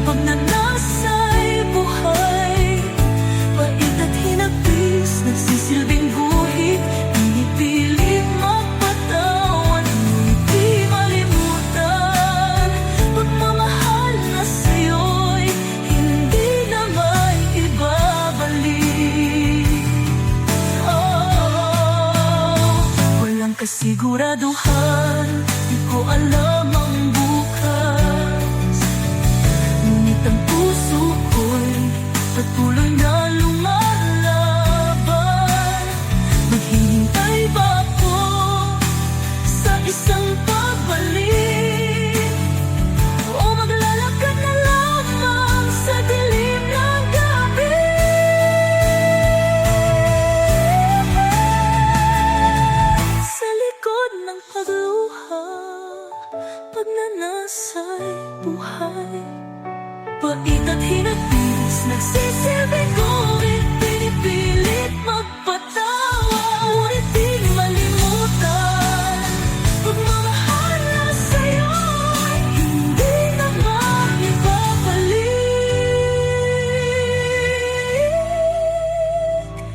Pagnanasa'y buhay, pait at hinagpis, nagsisilbing guhit. Pinipilit magpatawad, ngunit di malimutan. Pagmamahal na sa'yo'y hindi na may ibabalik. Walang kasiguraduhan, di ko alam ang bukas. Ngunit ang puso ko'y patuloy na lumalaban. Maghihintay ba ako sa isang pagbalik? O maglalakad na lamang sa dilim ng gabi? Sa likod ng pagluha, pagnanasa'y buhay, pait at hinagpis, nagsisilbing guhit. Pinipilit magpatawad, ngunit di malimutan. Pagmamahal na sa'yo'y hindi na maibabalik.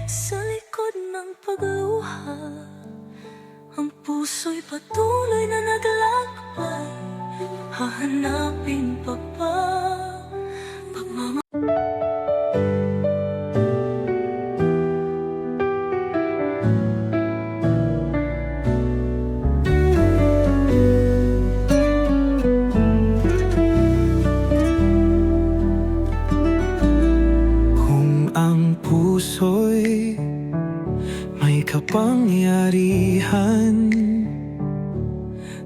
Sa likod ng pagluha, ang puso'y patuloy na naglalakbay. Hahanapin pa ba kapangyarihan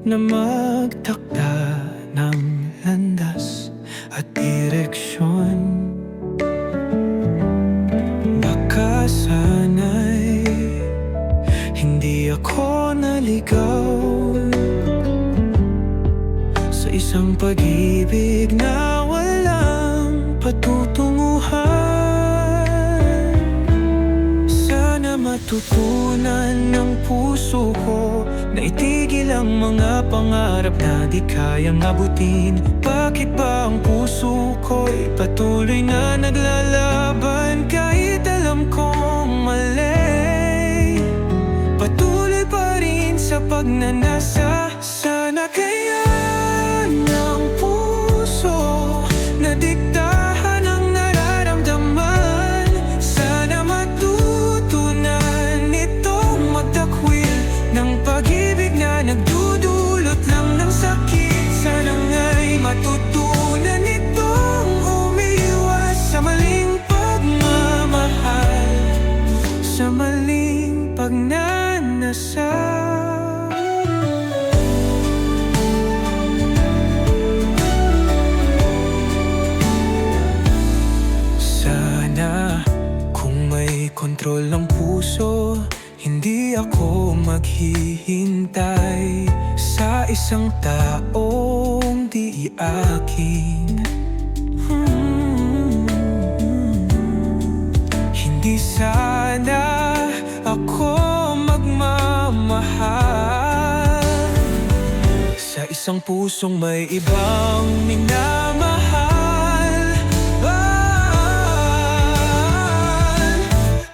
na magtakda ng landas at direksyon. Baka sana'y hindi ako naligaw sa isang pag-ibig na walang patutunguhan. Sana matutunan ng puso ko na itigil ang mga pangarap na di kayang abutin. Bakit ba ang puso ko'y patuloy na naglalaban kahit alam kong mali? Patuloy pa rin sa pagnanasa. Sana kaya ng puso na diktahan ang nararamdaman. Sana matutunan itong magtakwil ng pag-ibig na nagdudulot lang ng sakit. Sana nga'y matutunan itong umiwas sa maling pagmamahal, sa maling pagnanasa. Sana kung may kontrol ng puso, hindi ako maghihintay sa isang taong di akin. Hindi sana ako magmamahal sa isang pusong may ibang minamahal.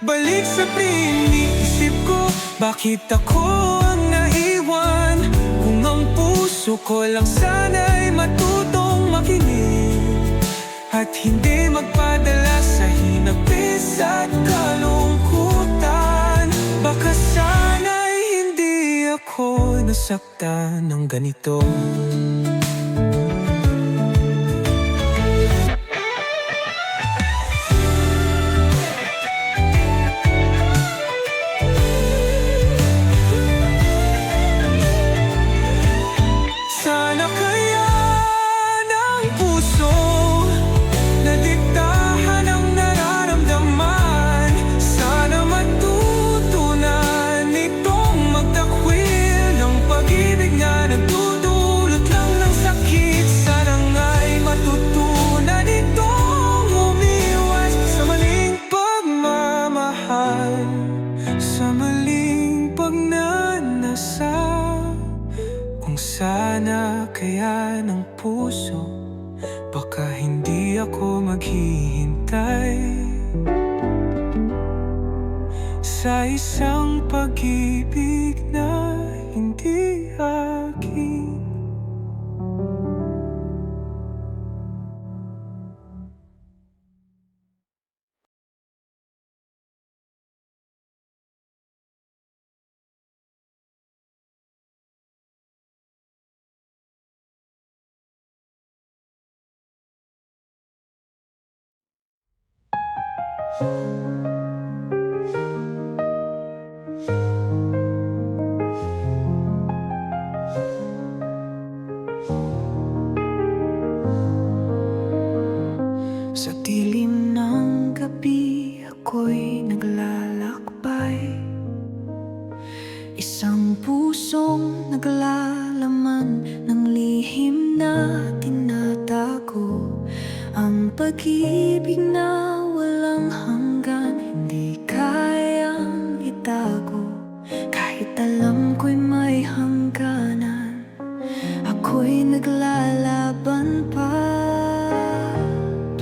Balik sa iniisip ko, bakit ako ang naiwan? Kung ang puso ko lang sana'y matutong makinig at hindi magpadala sa hinapis at kalungkutan. Baka sana'y hindi ako nasaktan ng ganito. Sana kaya ng puso na diktahan ang nararamdaman. Sana matutunan itong magtakwil ng pag-ibig na nagdudulot lang ng sakit. Sana nga'y matutunan itong umiwas sa maling pagmamahal, sa maling pagnanasa. Kung sana kaya ng puso, baka hindi ako maghihintay sa isang pag-ibig na hindi akin. Sa dilim ng gabi ako'y naglalakbay, isang pusong naglalaman ng lihim na tinatago. Ang pag-ibig na walang hanggan, hindi kayang itago. Kahit alam ko'y may hangganan, ako'y naglalaban pa.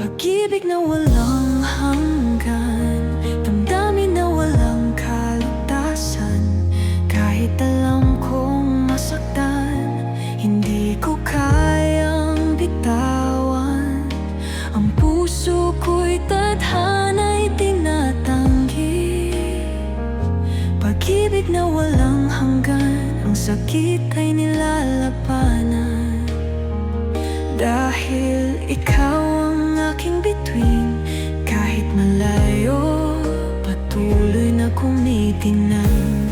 Pag-ibig na walang hanggan, damdamin na walang kalutasan. Kahit alam kong masaktan, hindi ko kayang bitawan. Ang puso ko'y tadhana'y tinatanggi. Pag-ibig na walang hanggan, ang sakit ay nilalabanan. Dahil ikaw ang aking bituin, kahit malayo, patuloy na kumikinang.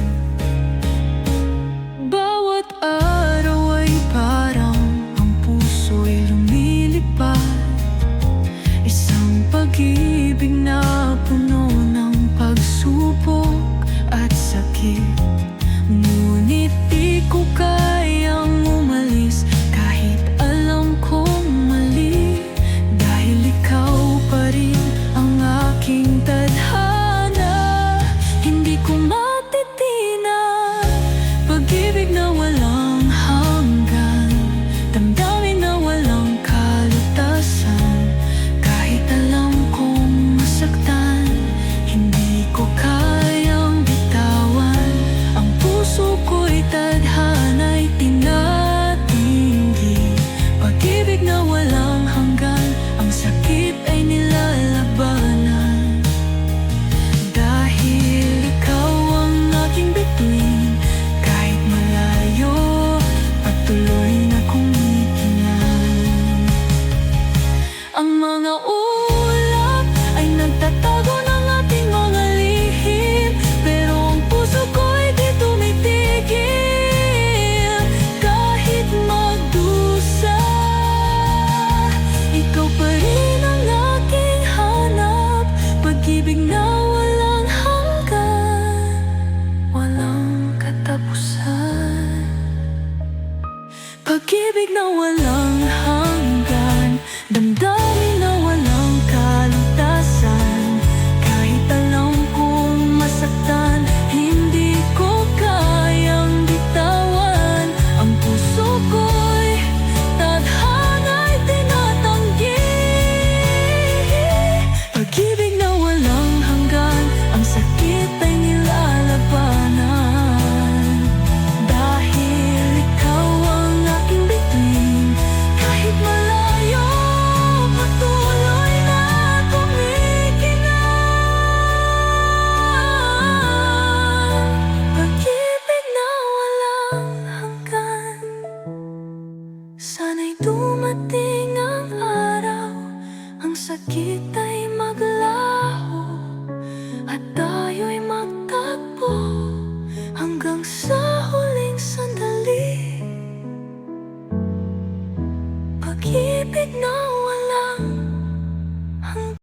Bawat araw ay parang ang puso'y lumilipad, isang pag-ibig na puno ng pagsubok at sakit. Ngunit di ko kayang umalis kahit alam kong mali, dahil ikaw pa rin ang aking tadhana. Hindi ko matitinag pag-ibig na walang hanggan, damdamin na walang kalutasan. Kahit alam kong masaktan, hindi ko kayang bitawan. Ang puso ko'y tadhana'y tinatinggi. Pag-ibig na walang hanggan, ang sakit ay nilalabanan. Dahil ikaw ang aking bituin, kahit malayo, patuloy na kumikinang. Ang mga ulap ay nagtatago ng ating mga lihim, pero ang puso ko'y di tumitigil. Kahit magdusa, ikaw pa rin ang aking hanap. Pag-ibig na walang hanggan, walang katapusan. Pag-ibig na walang